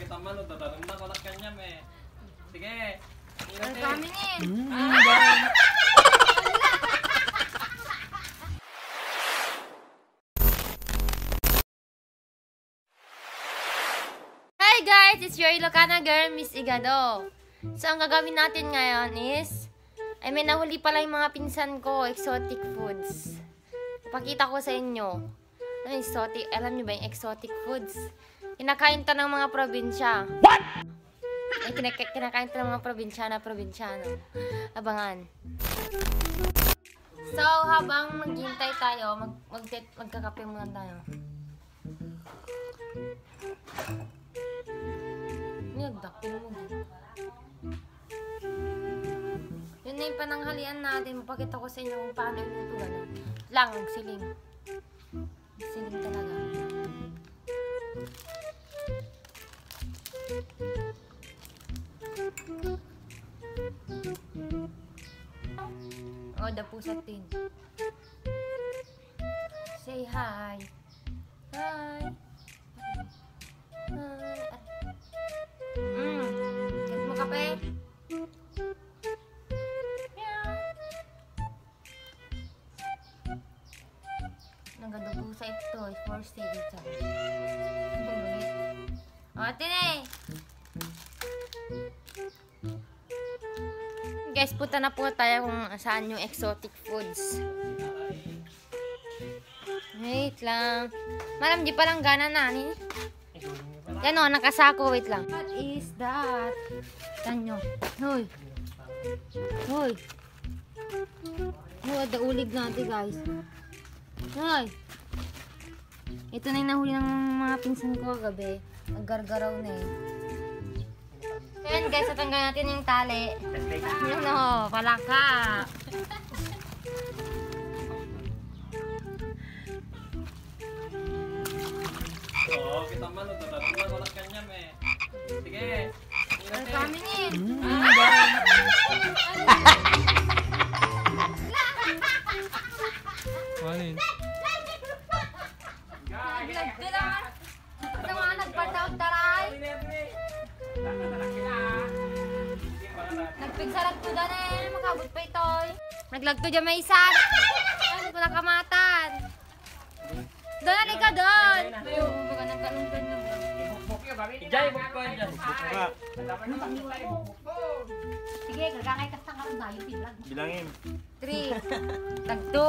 kita man, tatanong na ko na kanya, me. Sige. Ang kami nin. Hi guys! It's your Ilocana girl, Miss Igado. So, ang gagawin natin ngayon is, ay may nahuli pala yung mga pinsan ko, exotic foods. Ipakita ko sa inyo. Ano exotic? Alam niyo ba yung exotic foods? Kinakain to ng mga probinsya. What? Ay, kinakain to ng mga probinsyano. Abangan. So, habang maghintay tayo, magkakape muna tayo. Nagdakil mo. Yun na yung pananghalian natin. Mapakita ko sa inyo kung paano yung ito gano'n. Lang, siling. Siling talaga. Oh, the pusat din. Say hi. Hi. Hi. Kat mo kape? Nagadugo sa ito. For sale ito. O, tine! Guys, punta na po tayo kung saan yung exotic foods. Wait lang. Malam, di palang gana na. Yan o, nakasako. Wait lang. What is that? Tanyo. Hoy. Hoy. Hoy, ulig natin guys. Hoy. Ito na yung nahuli ng mga pinsan ko gabi. Naggargaraw na eh. Ayan guys, tatanggal natin yung tali. Yun o, palaka. Oo, kita man, tatanong na ko na kanya, me. Sige. Ang kami nin. Manin. Naglag lang. Ito mga nagpataw taray. Nagpigsarat ko dyan eh. Makabot pa ito eh. Naglag ko dyan may isan. Ay, hindi ko nakamatan. Doon na ka doon. Ayun, baka nagkalunggan nyo. Ijay, bukko dyan. Sige, gagakay ka sa karoon tayo. Bilangin. 3. Tagto.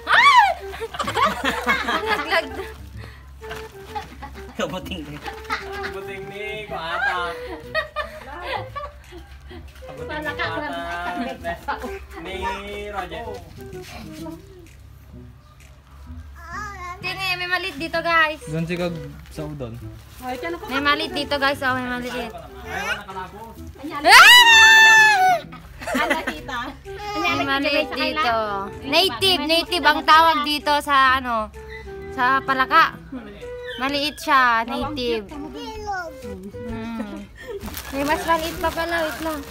Ay! Naglag. Kabuting din. Buting ni ko ata. Buting ni ko ata. Ni Roger. Tini, may malit dito guys. Doon si kag sa udon. May malit dito guys. Oh, may malit. Ayaw nakalabos. May maliit dito. Native ang tawag dito sa ano, sa palaka. Maliit siya, native. May mas maliit pa pala, wait lang.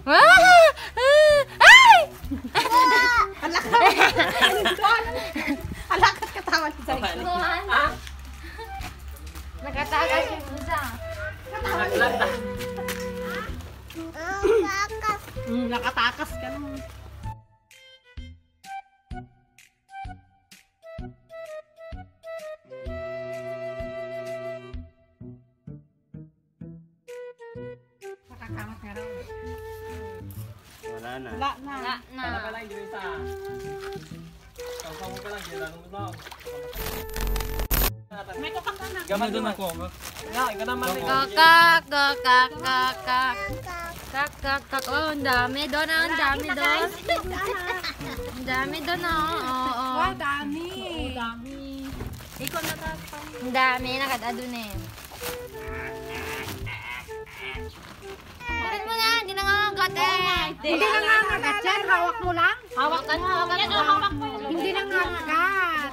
Ay! Alakat katawan sa iyo. Nakatagas yung isa. Nakatakas ka naman. Nakakamat nga raw. Wala na. Wala na. Wala na. Sana pa lang, hindi isa. Kausap mo pa lang, ginanong mo lang. May kupak ka na. Gaman doon ako. Nga, ikaw naman. Kakak. Kakak. Oh, ang dami doon. Ang dami doon. Ang dami doon, oh. Wow, dami. Dami. Ikaw na tapang. Ang dami. Nakadado na eh. Kunin mo na. Hindi nangangagat eh. Hindi na nga nagat yan. Hawak mo lang. Hawakan mo. Hindi na nga nagat.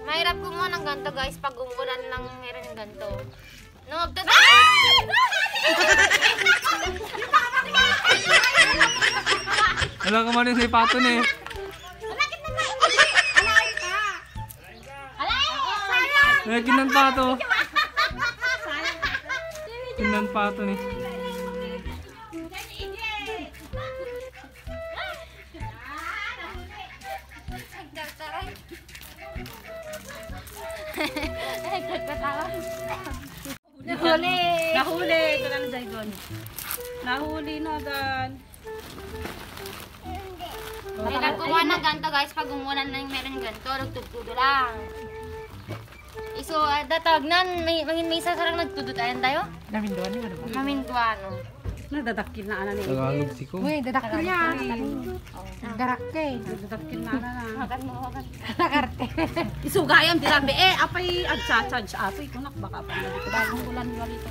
Mahirap kumuha ng ganito guys. Pag umulan lang meron ng ganito. No, Wala ka man yung ipaton eh. Nagkin ng pato. Tingnan pato ni. Nahuli! Nahuli! Ito na dyan doon. Nahuli na gan. May nagkuha ng ganito guys, pag umulan na yung meron ganito, nagtugtudo lang. Iso, datag nan, may isa sarang nagtudod. Ayan tayo? Naminduan niyo ano ba? Mamintuano. Nagdadakil na ana ni. Tagalog si ko. Uy, dadakil yan. Nagdarakil. Nagdadakil na ana na. Hakan mo, hakan. Nakarte. Isugayam dirabe apay agcha-charge ato ikunak baka pa dito bagong ulan wali to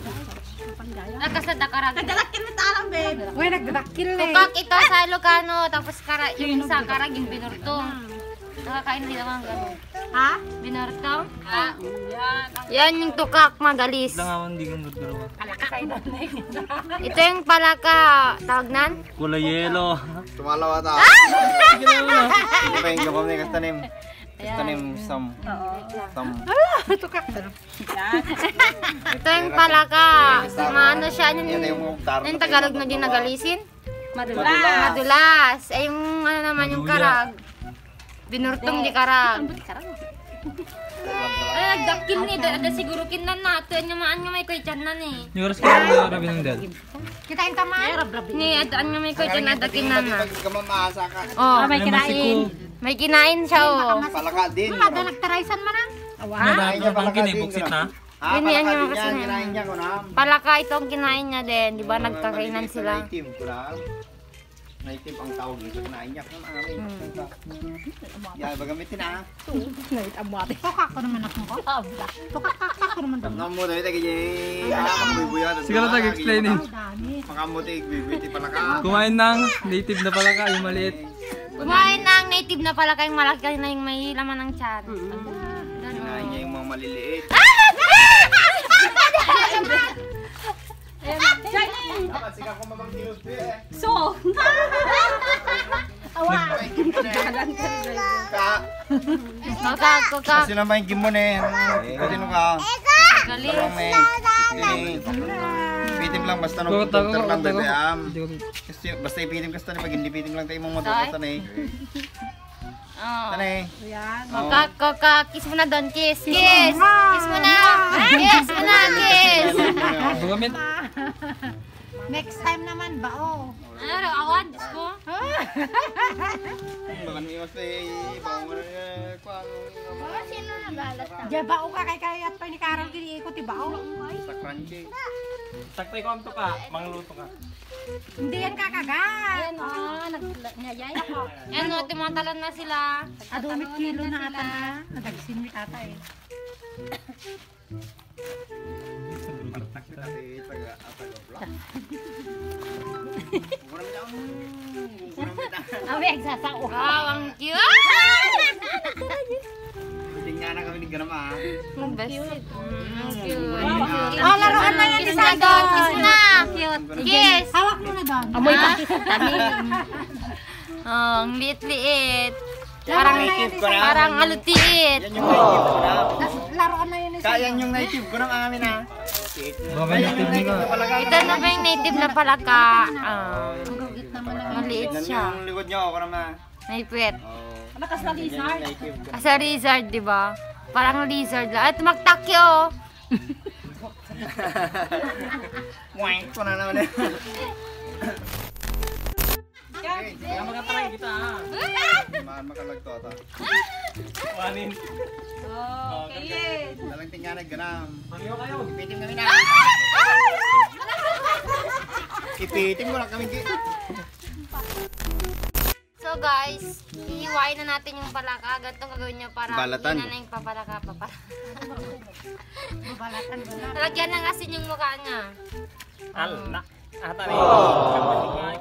panggaya. Nagkasad na karag. Nagdadakil na talang babe. Uy, nagdadakil Tukak ito sa Ilocano, tapos yung isa karag yung binurtong. Nakakain din naman gano'n. Ha? Binurtong? Ah. Yan. Yan yung tukak magalis. Langawan di kang guduro. Kalakay na Ito yung palaka, tawag nan? Kulay yelo. Tumalawa ta. Sige na mo. Iba yung gawa ni kastanim. Kastanim sam. Sam. tukak. Yan. Ito yung palaka. Maano siya, Yan yung yung mukhtar. Tagalog na ginagalisin? Madulas. Madulas. Eh yung ano naman yung karag. Binurtong di karag. Ay, nagdakil ni. Ada siguro kinan na. Ito yung maan nga may koy tiyan na ni. Yung oras ka na rabi ng dad. Kitain ka man. Ni, adaan nga may koy tiyan na. Dakin na na. Pag mamasa ka. Oh, May kinain. may kinain siya oh. Palaka din. Ada nagtaraysan man ang. Awa. Kinain niya palaka Bangkin eh, din. buksit na. Ah, Yun yan palaka yung din kasi yan. na- Kinain niya ko na. Palaka itong kinain niya din. Di ba nagkakainan sila? Native ko na. Native ang tawag dito. Kinain niya ko na amin. Yan, bagamitin na. Ngait amwate. Tukak ko naman ako ko. Tukak ko naman daw. Namo dali tayo kaya. Makabubuyan. Sige na tag-explainin. Dami. Makamuti, bibiti palaka. Kumain ng native na palaka, yung maliit. Kumain ng native na palaka yung malaki na yung may laman ng tiyan. Kinain niya yung mga maliliit. Dapat siya ko mabangkilot eh. So. Kokak. Kasi naman yung gimon eh. Kasi nung ka. Galis. Parang may. Pitim lang basta nung doktor lang bebe am. Kasi basta ipitim ka sa pag hindi pitim lang tayo mong matutusan eh. Oh. Tanay. Yan. Kokak. Kiss mo na doon. Kiss. Kiss. Kiss mo na. Kiss mo na. Kiss. Bugamit. Next time naman ba oh. Ano? Awan? Diyos ko. Baka niwas eh. Bawang mo na Sino nagalat ka? Diya bao ka kay kayat pa ni Karang kiniikot bao. sa crunchy. Saktay ko ang ka, mangluto ka. Hindi yan kakagat. Nagyaya ko. Ano, tumatalan na sila. Adumit kilo na ata na. Nadagsin mi ata eh. Awe, nagsasao. Wow, ang cute. Tingnan na kami ni Grandma. Ang best. Cute. Oh, laruan na yan Kiss isa na doon. Kiss doon. na. Kiss. Hawak mo na doon. Amoy pa. Oh, ang liit-liit. Parang native ko na. parang alutiit. Yan yung native ko na. Laruan na yan isa. Kaya yan yung native ko ng amin ha. Baka native ni ka. Ito na ba yung native na palaka? Maliit Yan siya. yung likod niyo ako naman. May puwet. Nakas na lizard. Native ko. Asa lizard, di ba? Parang lizard lang. At magtakyo. Wank ko na naman eh. Kaya magkataray kita ha. Mahal makalagto ata. Wanin. Okay. Dalang tingnan ganam. Pangyo kayo. Ipitim kami na. Ipitim mo lang kami. So guys, ihiwain na natin yung palaka. Ganito gagawin nyo para Balatan. hindi na yung papalaka. Babalatan ko na. Lagyan ng asin yung mukha niya. Al, na. Ata rin.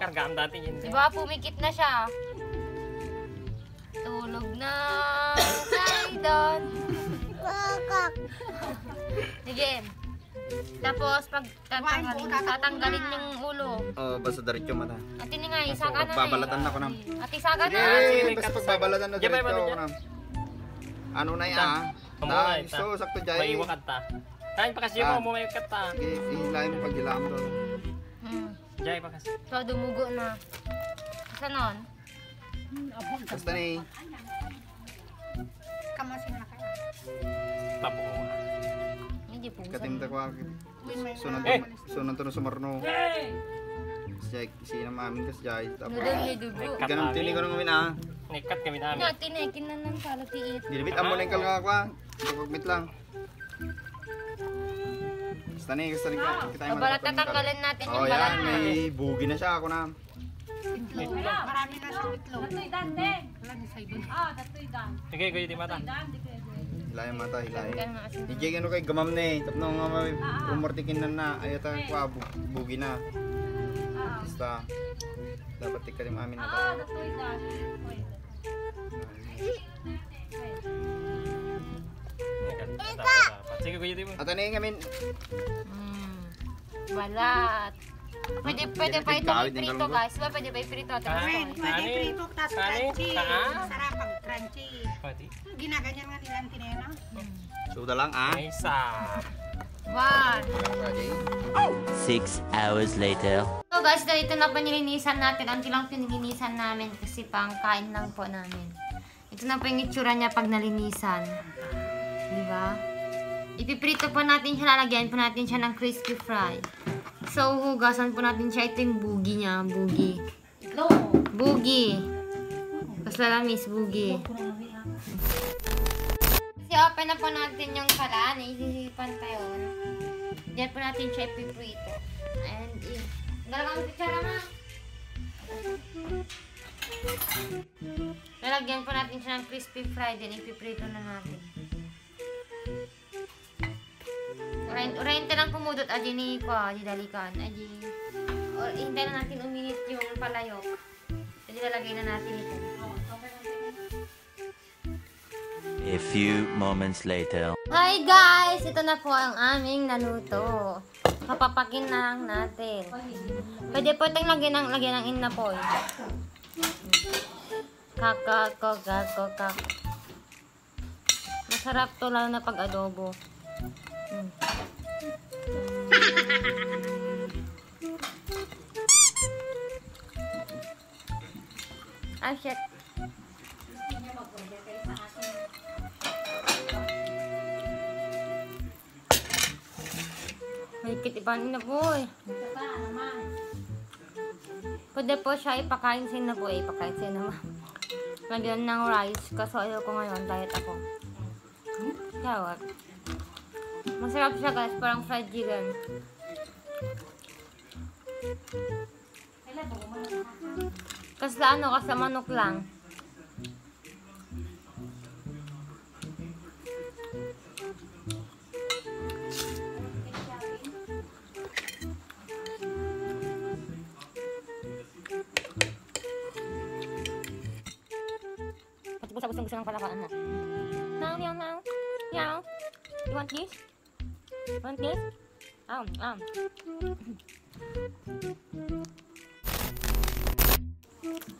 Kargaan dati yun. Di ba? Pumikit na siya. Tulog na Saydon. Sige. Tapos pag tatanggalin yung ulo. Oh, basta diretso mata. At ini nga, isa ka na Pagbabalatan ako nam. At isa ka na. Eh, basta pagbabalatan na diretso ako nam. Ano na yan ah? Amo na, So, sakto dyan. Maiwakad ta. Kain pa kasi mo may kata. Hilahin mo pag hilahin mo doon. Jay pa kasi. So, dumugo na. Sa nun? Basta ni. Kamasin na kayo. Tapo ko. Hindi po. Katimta ko. Sunan to na sumarno. Sinam amin kasi Jai. Nudol dugo. Ganun tini ko nang umin ah. Nikat kami namin. Natin eh, kinanan pala tiit. Dilibit amo lang kalga ko ah. Pagmit lang. Basta ni kita O, balat tatanggalin natin yung Oh balat yan, na. may bugi na siya ako na. Marami na siyang itlog. Datoy dante. Wala ni say dun. Datoy dan. Sige, kuya di mata. Hilahin mata, hilahin. Ganun nga kasi. DJ ano kay gamam ni. Tapno nga may umortikin na na. Ayata ko bugi na. Basta dapat tikalim amin na tao. Datoy dan. Sige, kuya di mo. At ano yung amin? Balat. Pwede pa ito iprito guys. Diba pwede pa iprito? Tapos Kain. ito. Pwede prito, tas crunchy. Saan? Sarap pag crunchy. Pati. Ginaganyan nga nila ang tinena. Suda lang ah. Isa. 1. 6 hours later. So guys, dito na pa nilinisan natin. Ang lang pinilinisan namin kasi pang kain lang po namin. Ito na po yung itsura niya pag nalinisan. Diba? Ipiprito po natin siya. Lalagyan po natin siya ng crispy fry. So, hugasan po natin siya. Ito yung bugi niya. Bugi. Bugi. Tapos lalamis, bugi. Kasi open na po natin yung kalan. Isisipan pa yun. Diyan po natin siya ipiprito. And, dalawang kutsara na. Lalagyan po natin siya ng crispy fry. Then, ipiprito na natin. Urayin lang pumudot. Adi ni kwa. Adi dalikan. Adi. O, hintay na natin uminit yung palayok. Adi lalagay na natin ito. A few moments later. Hi guys! Ito na po ang aming naluto. Papapakin na lang natin. Pwede po itong lagyan ng inapoy. Kak. Masarap to lalo na pag adobo. Ah, shit. May kitipanin na po eh. Pwede po siya ipakain sa na po eh. Ipakain sa naman. Lagyan ng rice. Kaso ayaw ko ngayon. Diet ako. Tawag. Masarap siya guys. Parang fried chicken. Kasi ano, kasi manok lang. Pati po sa gusto ng palakaan mo. Meow. You want this? Want this?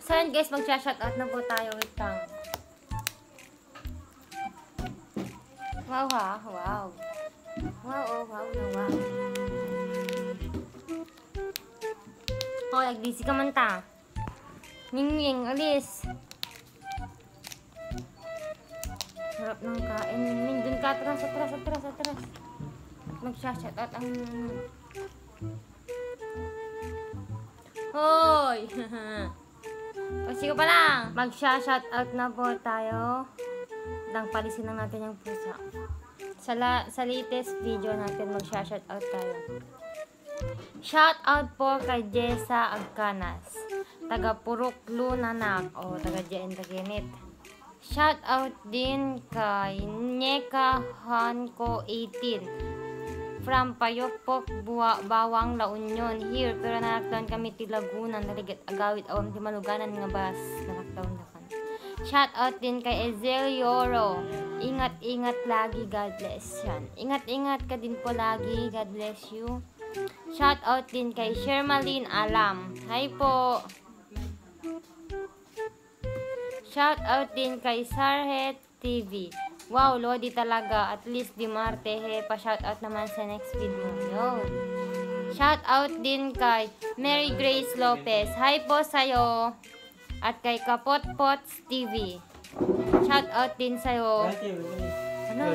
So yun guys, mag-shoutout na po tayo with tang. Wow. Oh, nagbisi ka man ta. Ning, alis. Sarap ng kain. Ning, dun ka. Atras. Mag-shoutout ang... Hoy! O, sige pa lang. Mag-shoutout na po tayo. Dang palisin lang natin yung pusa. Sa latest video natin, mag-shoutout tayo. Shoutout po kay Jessa Agcanas. Taga Purok Lunanak. O, taga Jen Taginit. Shoutout din kay Nyeka Hanko 18. From Payokpok, Bawang, La Union. Here, pero na-lockdown kami ti Laguna. Naligat agawit awam ti Maluganan nga bus. Na-lockdown na kan. Shoutout din kay Ezelioro. Ingat lagi. God bless yan. Ingat ka din po lagi. God bless you. Shoutout din kay Shermaline Alam. Hi po. Shoutout din kay Sarhet TV. Wow, Lodi talaga. At least Di Marte, he, pa-shoutout naman sa next video. Yun. Shoutout din kay Mary Grace Lopez. Hi po sa'yo. At kay Kapotpots TV. Shoutout din sa'yo. Ano?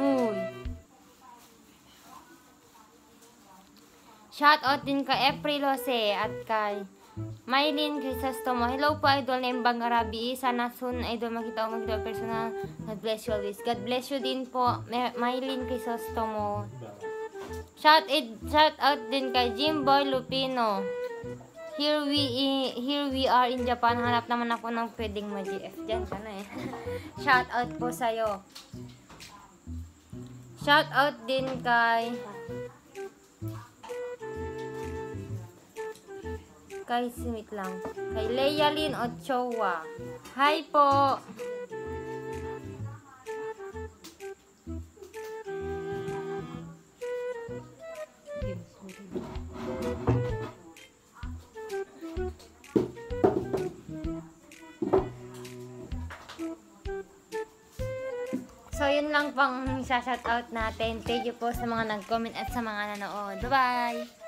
Uy. Shoutout din kay April Jose at kay Mylene Crisostomo. Hello po, Idol na Bangarabi. Sana soon, Idol, makita o magdol personal. God bless you always. God bless you din po, Mylene Crisostomo. Shout out din kay Jimboy Lupino. Here we are in Japan. Hanap naman ako ng pwedeng mag-GF dyan. Sana eh. Shout out po sa'yo. Shout out din kay Smith lang. Kay Lealyn Ochoa. Hi po. So, yun lang pang shoutout natin. Thank you po sa mga nag-comment at sa mga nanood. Bye-bye!